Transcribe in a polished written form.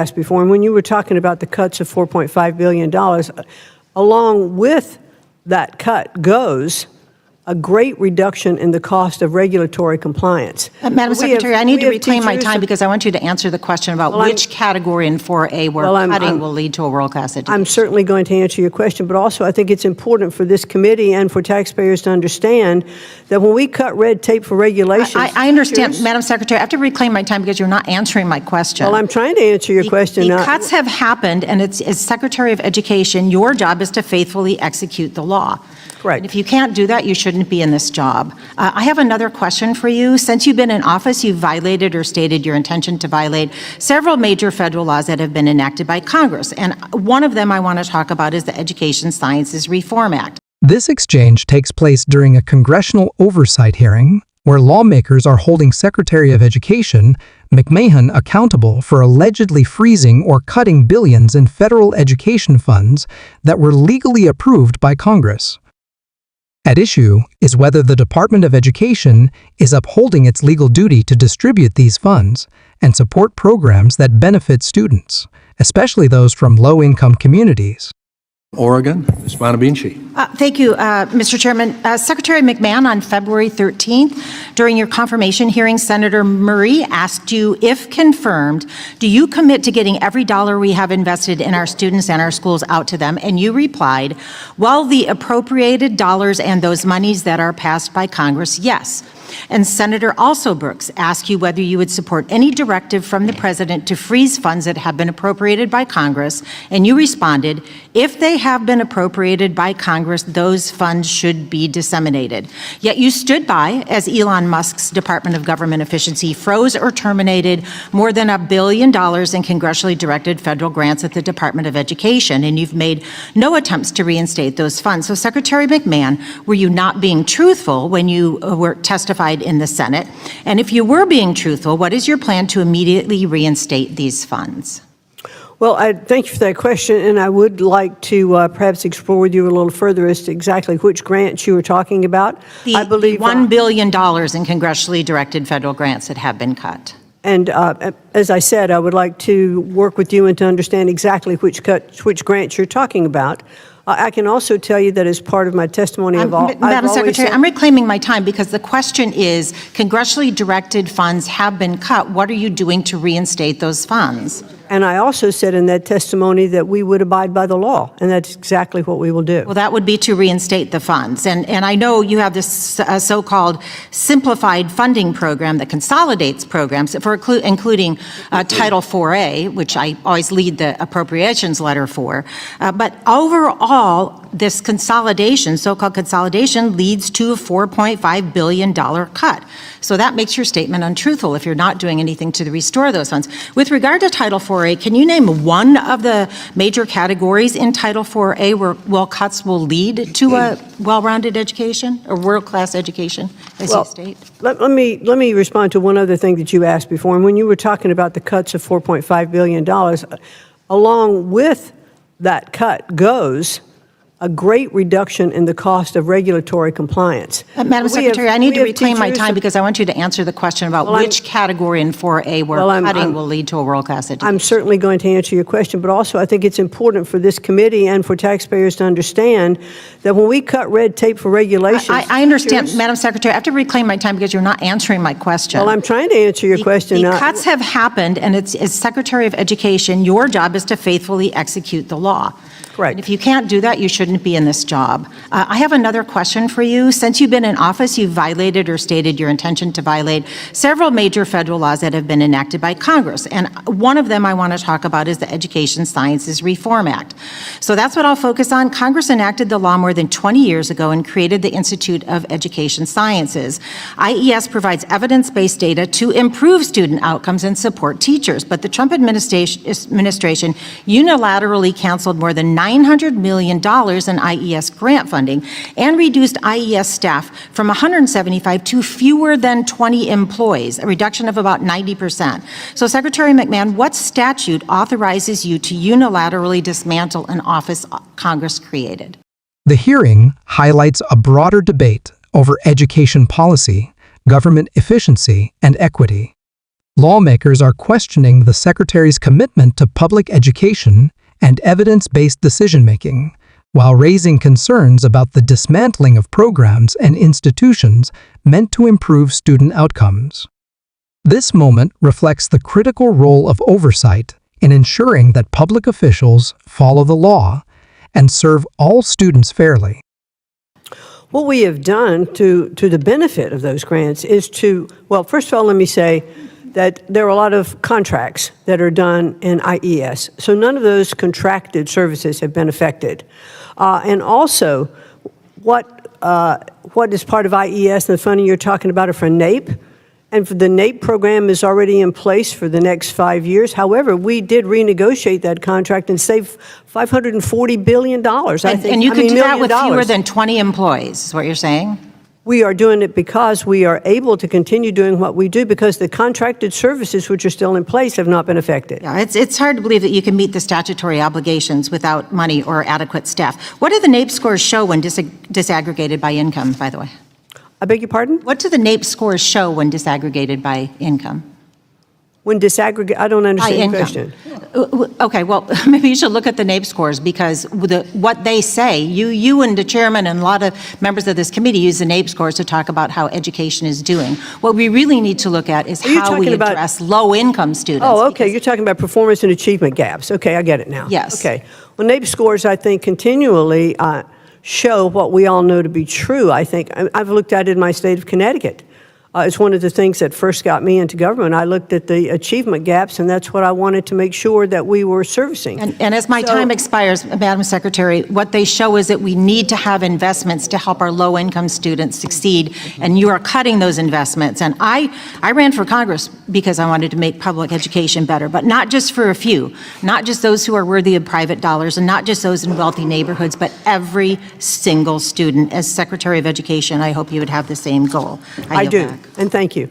asked before, and when you were talking about the cuts of $4.5 billion, along with that cut goes a great reduction in the cost of regulatory compliance. Madam Secretary, I need to reclaim my time because I want you to answer the question about which category in 4A where cutting will lead to a world-class education. I'm certainly going to answer your question, but also I think it's important for this committee and for taxpayers to understand that when we cut red tape for regulations... I understand, Madam Secretary. I have to reclaim my time because you're not answering my question. Well, I'm trying to answer your question. The cuts have happened, and as Secretary of Education, your job is to faithfully execute the law. Correct. And if you can't do that, you shouldn't be in this job. I have another question for you. Since you've been in office, you've violated or stated your intention to violate several major federal laws that have been enacted by Congress. And one of them I want to talk about is the Education Sciences Reform Act. This exchange takes place during a congressional oversight hearing where lawmakers are holding Secretary of Education McMahon accountable for allegedly freezing or cutting billions in federal education funds that were legally approved by Congress. At issue is whether the Department of Education is upholding its legal duty to distribute these funds and support programs that benefit students, especially those from low-income communities. Oregon, Ms. Bonabinci. Thank you, Mr. Chairman. Secretary McMahon, on February 13th, during your confirmation hearing, Senator Murray asked you, if confirmed, do you commit to getting every dollar we have invested in our students and our schools out to them? And you replied, well, the appropriated dollars and those monies that are passed by Congress, yes. And Senator Brooks asked you whether you would support any directive from the president to freeze funds that have been appropriated by Congress, and you responded, if they have been appropriated by Congress, those funds should be disseminated. Yet you stood by as Elon Musk's Department of Government Efficiency froze or terminated more than $1 billion in congressionally directed federal grants at the Department of Education, and you've made no attempts to reinstate those funds. So Secretary McMahon, were you not being truthful when you were testified in the Senate? And if you were being truthful, what is your plan to immediately reinstate these funds? Well, I thank you for that question, and I would like to perhaps explore with you a little further as to exactly which grants you were talking about. I believe $1 billion in congressionally directed federal grants that have been cut. And as I said, I would like to work with you and to understand exactly which grants you're talking about. I can also tell you that as part of my testimony Madam Secretary, I'm reclaiming my time because the question is, congressionally directed funds have been cut. What are you doing to reinstate those funds? And I also said in that testimony that we would abide by the law, and that's exactly what we will do. Well, that would be to reinstate the funds. And I know you have this so-called simplified funding program that consolidates programs, including Title 4A, which I always lead the appropriations letter for. But overall, this consolidation, so-called consolidation, leads to a $4.5 billion cut. So that makes your statement untruthful if you're not doing anything to restore those funds. With regard to Title 4A, can you name one of the major categories in Title 4A where cuts will lead to a well-rounded education or world-class education, as you state? Let me respond to one other thing that you asked before. And when you were talking about the cuts of $4.5 billion, along with that cut goes a great reduction in the cost of regulatory compliance. Madam Secretary, I need to reclaim my time because I want you to answer the question about which category in 4A where cutting will lead to a world-class education. I'm certainly going to answer your question, but also I think it's important for this committee and for taxpayers to understand that when we cut red tape for regulations... I understand, Madam Secretary. I have to reclaim my time because you're not answering my question. Well, I'm trying to answer your question. The cuts have happened, and as Secretary of Education, your job is to faithfully execute the law. Correct. And if you can't do that, you shouldn't be in this job. I have another question for you. Since you've been in office, you've violated or stated your intention to violate several major federal laws that have been enacted by Congress. And one of them I want to talk about is the Education Sciences Reform Act. So that's what I'll focus on. Congress enacted the law more than 20 years ago and created the Institute of Education Sciences. IES provides evidence-based data to improve student outcomes and support teachers. But the Trump administration unilaterally canceled more than $900 million in IES grant funding and reduced IES staff from 175 to fewer than 20 employees, a reduction of about 90%. So Secretary McMahon, what statute authorizes you to unilaterally dismantle an office Congress created? The hearing highlights a broader debate over education policy, government efficiency, and equity. Lawmakers are questioning the Secretary's commitment to public education and evidence-based decision-making, while raising concerns about the dismantling of programs and institutions meant to improve student outcomes. This moment reflects the critical role of oversight in ensuring that public officials follow the law and serve all students fairly. What we have done to the benefit of those grants is to, well, first of all, let me say that there are a lot of contracts that are done in IES. So none of those contracted services have been affected. And also, what is part of IES and the funding you're talking about are for NAEP. And the NAEP program is already in place for the next 5 years. However, we did renegotiate that contract and save $540 billion, I think. And you could do that with fewer dollars. than 20 employees, is what you're saying? We are doing it because we are able to continue doing what we do because the contracted services which are still in place have not been affected. Yeah, it's hard to believe that you can meet the statutory obligations without money or adequate staff. What do the NAEP scores show when disaggregated by income, by the way? I beg your pardon? What do the NAEP scores show when disaggregated by income? When disaggregate, I don't By understand the income. question. Okay, well, maybe you should look at the NAEP scores because what they say, you and the chairman and a lot of members of this committee use the NAEP scores to talk about how education is doing. What we really need to look at is you how we talking about- address low-income students. Oh, okay, because- you're talking about performance and achievement gaps. Okay, I get it now. Yes. Okay. Well, NAEP scores, I think, continually show what we all know to be true, I think. I've looked at it in my state of Connecticut. It's one of the things that first got me into government. I looked at the achievement gaps, and that's what I wanted to make sure that we were servicing. And as my time expires, Madam Secretary, what they show is that we need to have investments to help our low-income students succeed, and you are cutting those investments. And I ran for Congress because I wanted to make public education better, but not just for a few, not just those who are worthy of private dollars, and not just those in wealthy neighborhoods, but every single student. As Secretary of Education, I hope you would have the same goal. I yield do, back. and thank you.